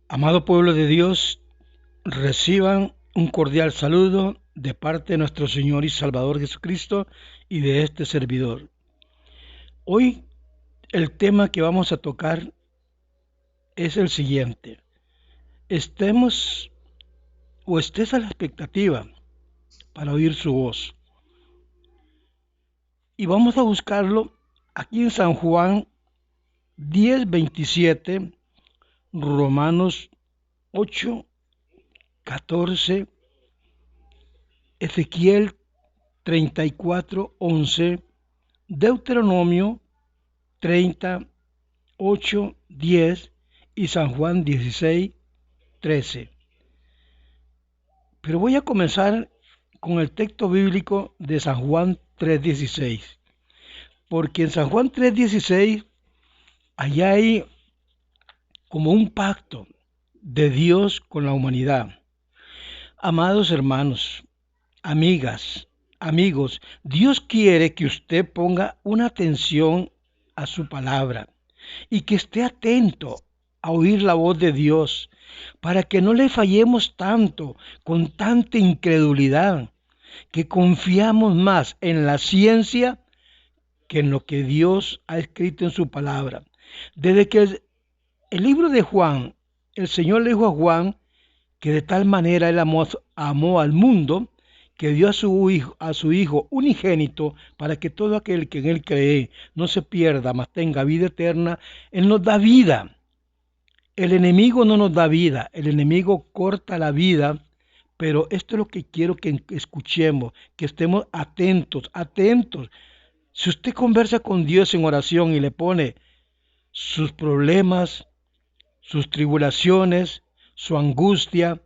Amado pueblo de Dios, reciban un cordial saludo de parte de nuestro Señor y Salvador Jesucristo y de este servidor. Hoy el tema que vamos a tocar es el siguiente. Estemos o estés a la expectativa para oír su voz. Y vamos a buscarlo aquí en San Juan 10:27, Romanos 8:14, Ezequiel 34:11, Deuteronomio 30:8-10 y San Juan 16:13. Pero voy a comenzar con el texto bíblico de San Juan 3:16, porque en San Juan 3:16 allá hay como un pacto de Dios con la humanidad. Amados hermanos, amigas, amigos, Dios quiere que usted ponga una atención a su palabra y que esté atento a oír la voz de Dios para que no le fallemos tanto con tanta incredulidad, que confiamos más en la ciencia que en lo que Dios ha escrito en su palabra. Desde que el libro de Juan, el Señor le dijo a Juan que de tal manera él amó al mundo, que dio a su Hijo unigénito, para que todo aquel que en Él cree no se pierda, mas tenga vida eterna. Él nos da vida. El enemigo no nos da vida, el enemigo corta la vida, pero esto es lo que quiero que escuchemos, que estemos atentos, atentos. Si usted conversa con Dios en oración y le pone sus problemas, sus tribulaciones, su angustia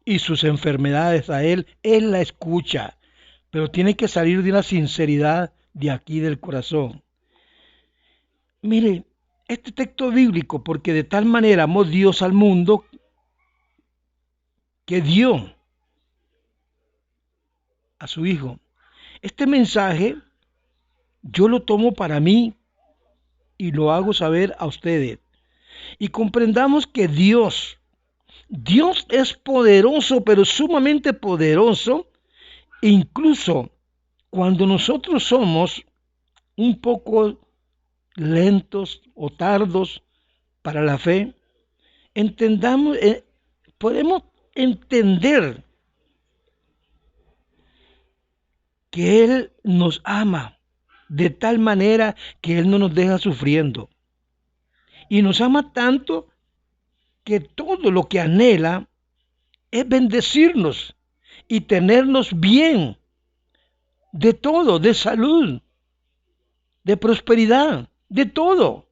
y sus enfermedades a Él, Él la escucha, pero tiene que salir de una sinceridad de aquí del corazón. Mire, este texto bíblico, porque de tal manera amó Dios al mundo que dio a su Hijo. Este mensaje yo lo tomo para mí y lo hago saber a ustedes. Y comprendamos que Dios es poderoso, pero sumamente poderoso, incluso cuando nosotros somos un poco lentos o tardos para la fe, entendamos, podemos entender que Él nos ama de tal manera que Él no nos deja sufriendo. Y nos ama tanto que todo lo que anhela es bendecirnos y tenernos bien, de todo, de salud, de prosperidad, de todo.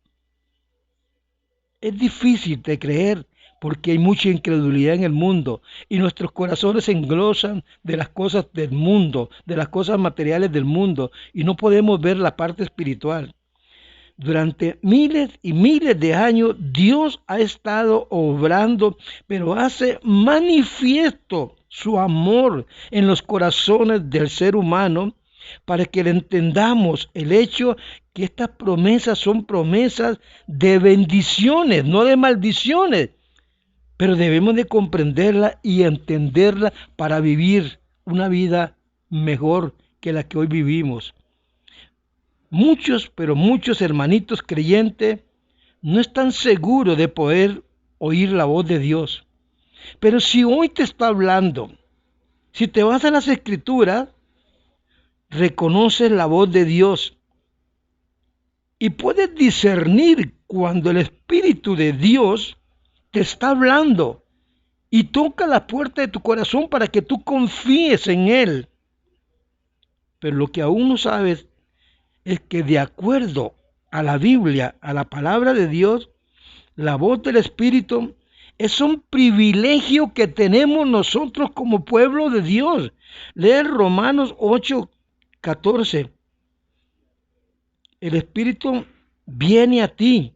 Es difícil de creer porque hay mucha incredulidad en el mundo y nuestros corazones se englosan de las cosas del mundo, de las cosas materiales del mundo, y no podemos ver la parte espiritual. Durante miles y miles de años Dios ha estado obrando, pero hace manifiesto su amor en los corazones del ser humano para que le entendamos el hecho que estas promesas son promesas de bendiciones, no de maldiciones, pero debemos de comprenderla y entenderla para vivir una vida mejor que la que hoy vivimos. Muchos, pero muchos hermanitos creyentes no están seguros de poder oír la voz de Dios. Pero si hoy te está hablando, si te vas a las Escrituras, reconoces la voz de Dios y puedes discernir cuando el Espíritu de Dios te está hablando y toca la puerta de tu corazón para que tú confíes en Él. Pero lo que aún no sabes es que de acuerdo a la Biblia, a la palabra de Dios, la voz del Espíritu es un privilegio que tenemos nosotros como pueblo de Dios. Lee Romanos 8:14. El Espíritu viene a ti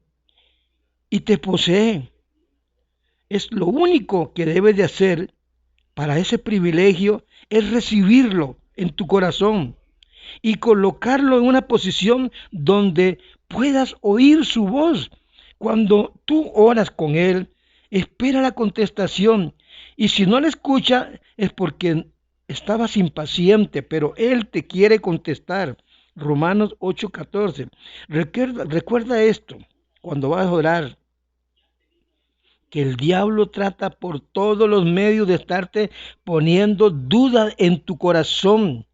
y te posee. Es lo único que debes de hacer para ese privilegio, es recibirlo en tu corazón y colocarlo en una posición donde puedas oír su voz. Cuando tú oras con Él, espera la contestación. Y si no la escucha es porque estabas impaciente, pero Él te quiere contestar. Romanos 8:14. Recuerda esto cuando vas a orar, que el diablo trata por todos los medios de estarte poniendo dudas en tu corazón.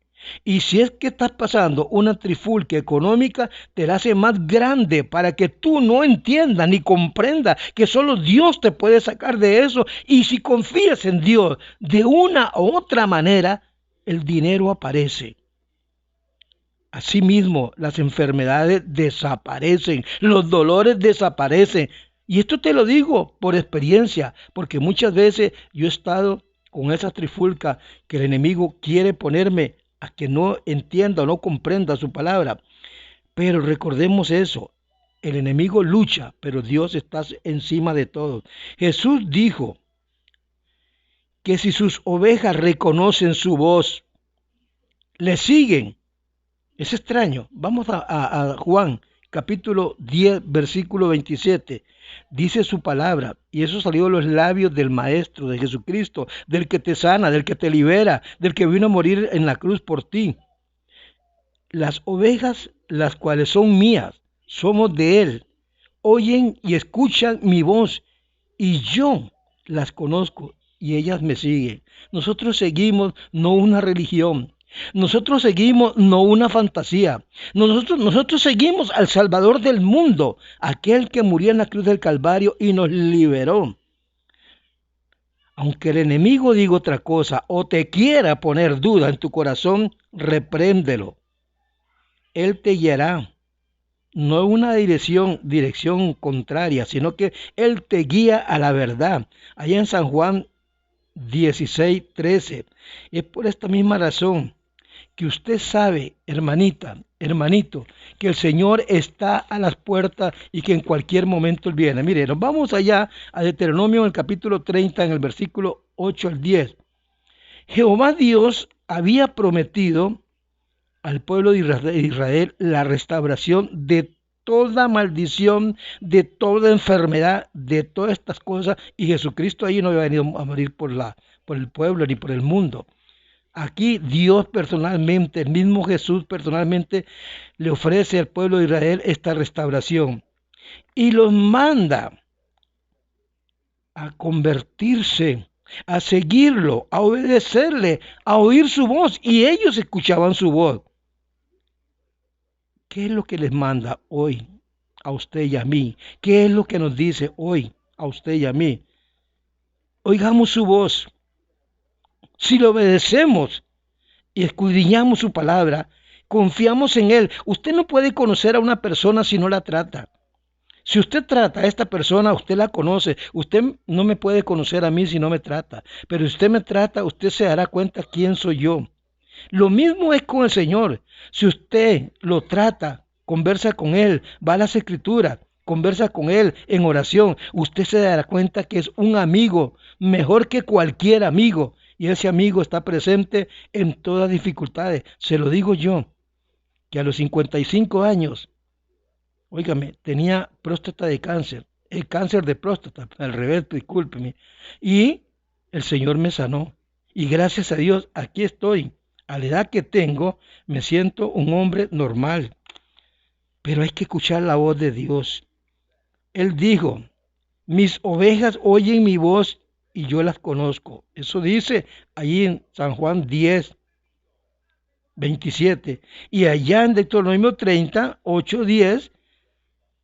Y si es que estás pasando una trifulca económica, te la hace más grande para que tú no entiendas ni comprendas que solo Dios te puede sacar de eso. Y si confías en Dios de una u otra manera, el dinero aparece. Asimismo, las enfermedades desaparecen, los dolores desaparecen. Y esto te lo digo por experiencia, porque muchas veces yo he estado con esa trifulca que el enemigo quiere ponerme a que no entienda o no comprenda su palabra. Pero recordemos eso, el enemigo lucha, pero Dios está encima de todo. Jesús dijo que si sus ovejas reconocen su voz, le siguen. Es extraño. Vamos a Juan, capítulo 10, versículo 27. Dice su palabra, y eso salió de los labios del Maestro, de Jesucristo, del que te sana, del que te libera, del que vino a morir en la cruz por ti. Las ovejas, las cuales son mías, somos de Él, oyen y escuchan mi voz, y yo las conozco, y ellas me siguen. Nosotros seguimos no una religión, nosotros seguimos no una fantasía. Nosotros seguimos al Salvador del mundo, aquel que murió en la cruz del Calvario y nos liberó. Aunque el enemigo diga otra cosa o te quiera poner duda en tu corazón, repréndelo. Él te guiará. No una dirección contraria, sino que Él te guía a la verdad. Allá en San Juan 16:13. Es por esta misma razón que usted sabe, hermanita, hermanito, que el Señor está a las puertas y que en cualquier momento Él viene. Mire, nos vamos allá a Deuteronomio en el capítulo 30, en el versículo 8 al 10. Jehová Dios había prometido al pueblo de Israel la restauración de toda maldición, de toda enfermedad, de todas estas cosas, y Jesucristo ahí no había venido a morir por el pueblo ni por el mundo. Aquí Dios personalmente, el mismo Jesús personalmente le ofrece al pueblo de Israel esta restauración y los manda a convertirse, a seguirlo, a obedecerle, a oír su voz, y ellos escuchaban su voz. ¿Qué es lo que les manda hoy a usted y a mí? ¿Qué es lo que nos dice hoy a usted y a mí? Oigamos su voz. Si le obedecemos y escudriñamos su palabra, confiamos en Él. Usted no puede conocer a una persona si no la trata. Si usted trata a esta persona, usted la conoce. Usted no me puede conocer a mí si no me trata. Pero si usted me trata, usted se dará cuenta quién soy yo. Lo mismo es con el Señor. Si usted lo trata, conversa con Él, va a las Escrituras, conversa con Él en oración, usted se dará cuenta que es un amigo, mejor que cualquier amigo. Y ese amigo está presente en todas dificultades. Se lo digo yo, que a los 55 años, óigame, tenía próstata de cáncer, el cáncer de próstata, al revés, discúlpeme. Y el Señor me sanó. Y gracias a Dios, aquí estoy. A la edad que tengo, me siento un hombre normal. Pero hay que escuchar la voz de Dios. Él dijo, mis ovejas oyen mi voz y yo las conozco. Eso dice ahí en San Juan 10, 27. Y allá en Deuteronomio 30, 8, 10,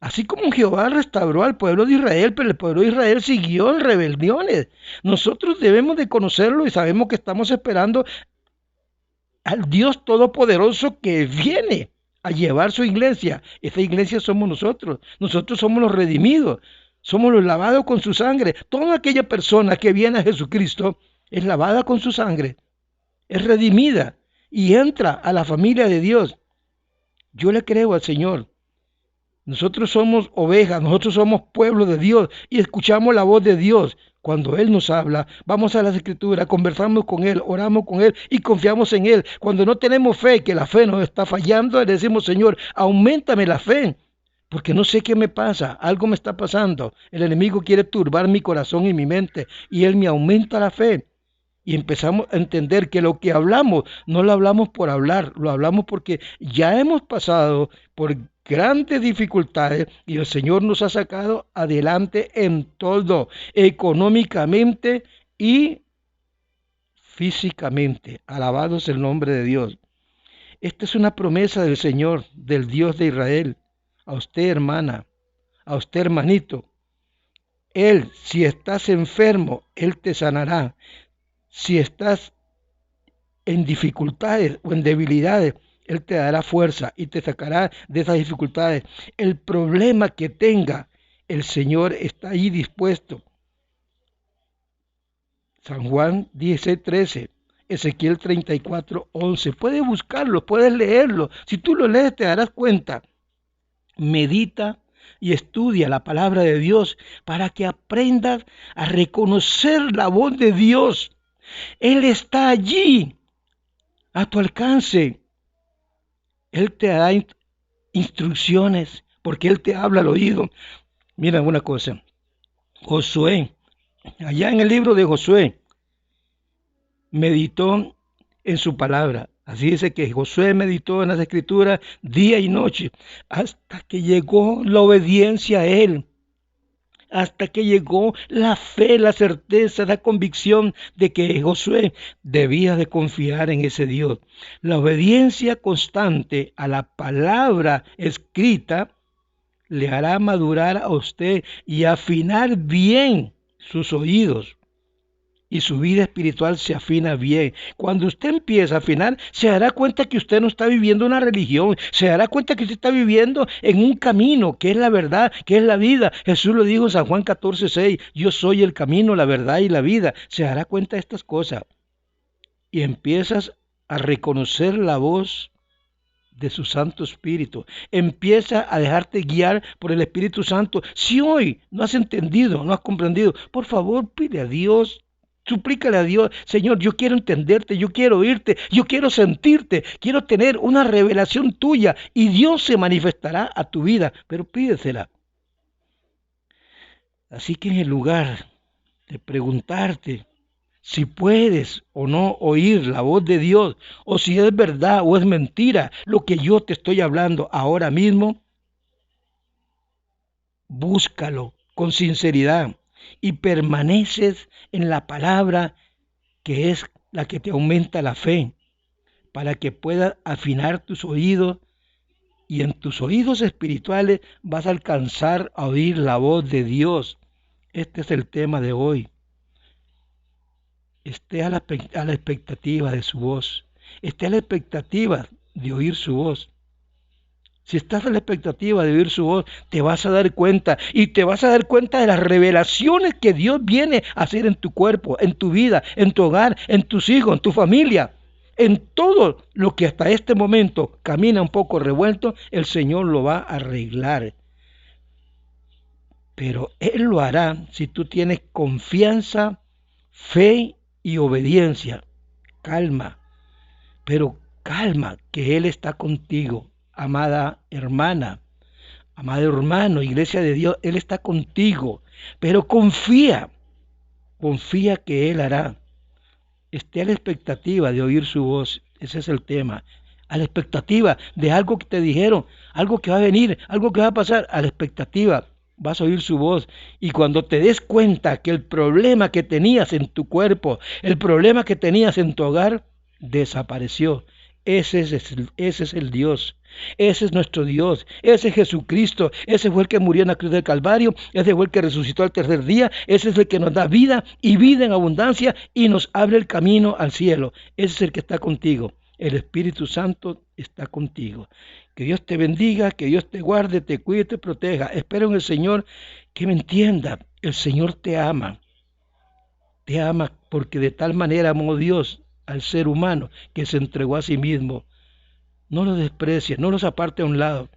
así como Jehová restauró al pueblo de Israel, pero el pueblo de Israel siguió en rebeliones. Nosotros debemos de conocerlo y sabemos que estamos esperando al Dios Todopoderoso que viene a llevar su iglesia. Esta iglesia somos nosotros. Nosotros somos los redimidos. Somos los lavados con su sangre. Toda aquella persona que viene a Jesucristo es lavada con su sangre. Es redimida y entra a la familia de Dios. Yo le creo al Señor. Nosotros somos ovejas, nosotros somos pueblo de Dios y escuchamos la voz de Dios. Cuando Él nos habla, vamos a las Escrituras, conversamos con Él, oramos con Él y confiamos en Él. Cuando no tenemos fe, que la fe nos está fallando, le decimos, Señor, auméntame la fe, porque no sé qué me pasa, algo me está pasando. El enemigo quiere turbar mi corazón y mi mente y él me aumenta la fe. Y empezamos a entender que lo que hablamos no lo hablamos por hablar, lo hablamos porque ya hemos pasado por grandes dificultades y el Señor nos ha sacado adelante en todo, económicamente y físicamente. Alabado es el nombre de Dios. Esta es una promesa del Señor, del Dios de Israel. A usted, hermana, a usted, hermanito. Él, si estás enfermo, Él te sanará. Si estás en dificultades o en debilidades, Él te dará fuerza y te sacará de esas dificultades. El problema que tenga, el Señor está ahí dispuesto. San Juan 16:13, Ezequiel 34:11. Puedes buscarlo, puedes leerlo. Si tú lo lees te darás cuenta. Medita y estudia la palabra de Dios para que aprendas a reconocer la voz de Dios. Él está allí a tu alcance. Él te da instrucciones porque Él te habla al oído. Mira una cosa, Josué, allá en el libro de Josué, meditó en su palabra. Así dice que Josué meditó en las escrituras día y noche hasta que llegó la obediencia a Él. Hasta que llegó la fe, la certeza, la convicción de que Josué debía de confiar en ese Dios. La obediencia constante a la palabra escrita le hará madurar a usted y afinar bien sus oídos. Y su vida espiritual se afina bien. Cuando usted empieza a afinar, se dará cuenta que usted no está viviendo una religión, se dará cuenta que usted está viviendo en un camino, que es la verdad, que es la vida. Jesús lo dijo en San Juan 14:6, yo soy el camino, la verdad y la vida. Se dará cuenta de estas cosas. Y empiezas a reconocer la voz de su Santo Espíritu. Empieza a dejarte guiar por el Espíritu Santo. Si hoy no has entendido, no has comprendido, por favor pide a Dios. Suplícale a Dios, Señor, yo quiero entenderte, yo quiero oírte, yo quiero sentirte, quiero tener una revelación tuya y Dios se manifestará a tu vida, pero pídesela. Así que en el lugar de preguntarte si puedes o no oír la voz de Dios, o si es verdad o es mentira lo que yo te estoy hablando ahora mismo, búscalo con sinceridad y permaneces en la palabra que es la que te aumenta la fe, para que puedas afinar tus oídos y en tus oídos espirituales vas a alcanzar a oír la voz de Dios. Este es el tema de hoy. Esté a la expectativa de su voz, esté a la expectativa de oír su voz. Si estás a la expectativa de oír su voz, te vas a dar cuenta y te vas a dar cuenta de las revelaciones que Dios viene a hacer en tu cuerpo, en tu vida, en tu hogar, en tus hijos, en tu familia. En todo lo que hasta este momento camina un poco revuelto, el Señor lo va a arreglar. Pero Él lo hará si tú tienes confianza, fe y obediencia. Calma, pero calma, que Él está contigo. Amada hermana, amado hermano, iglesia de Dios, Él está contigo, pero confía que Él hará. Esté a la expectativa de oír su voz, ese es el tema, a la expectativa de algo que te dijeron, algo que va a venir, algo que va a pasar, a la expectativa. Vas a oír su voz y cuando te des cuenta que el problema que tenías en tu cuerpo, el problema que tenías en tu hogar, desapareció. Ese es el Dios, ese es nuestro Dios, ese es Jesucristo, ese fue el que murió en la cruz del Calvario, ese fue el que resucitó al tercer día, ese es el que nos da vida y vida en abundancia y nos abre el camino al cielo. Ese es el que está contigo, el Espíritu Santo está contigo. Que Dios te bendiga, que Dios te guarde, te cuide y te proteja. Espero en el Señor que me entienda, el Señor te ama porque de tal manera amó Dios al ser humano que se entregó a sí mismo. No lo desprecies, no los aparte a un lado.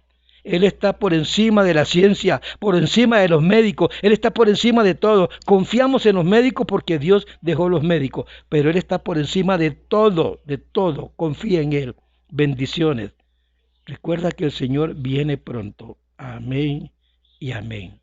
Él está por encima de la ciencia, por encima de los médicos, Él está por encima de todo. Confiamos en los médicos porque Dios dejó los médicos, pero Él está por encima de todo, de todo. Confía en Él. Bendiciones. Recuerda que el Señor viene pronto. Amén y amén.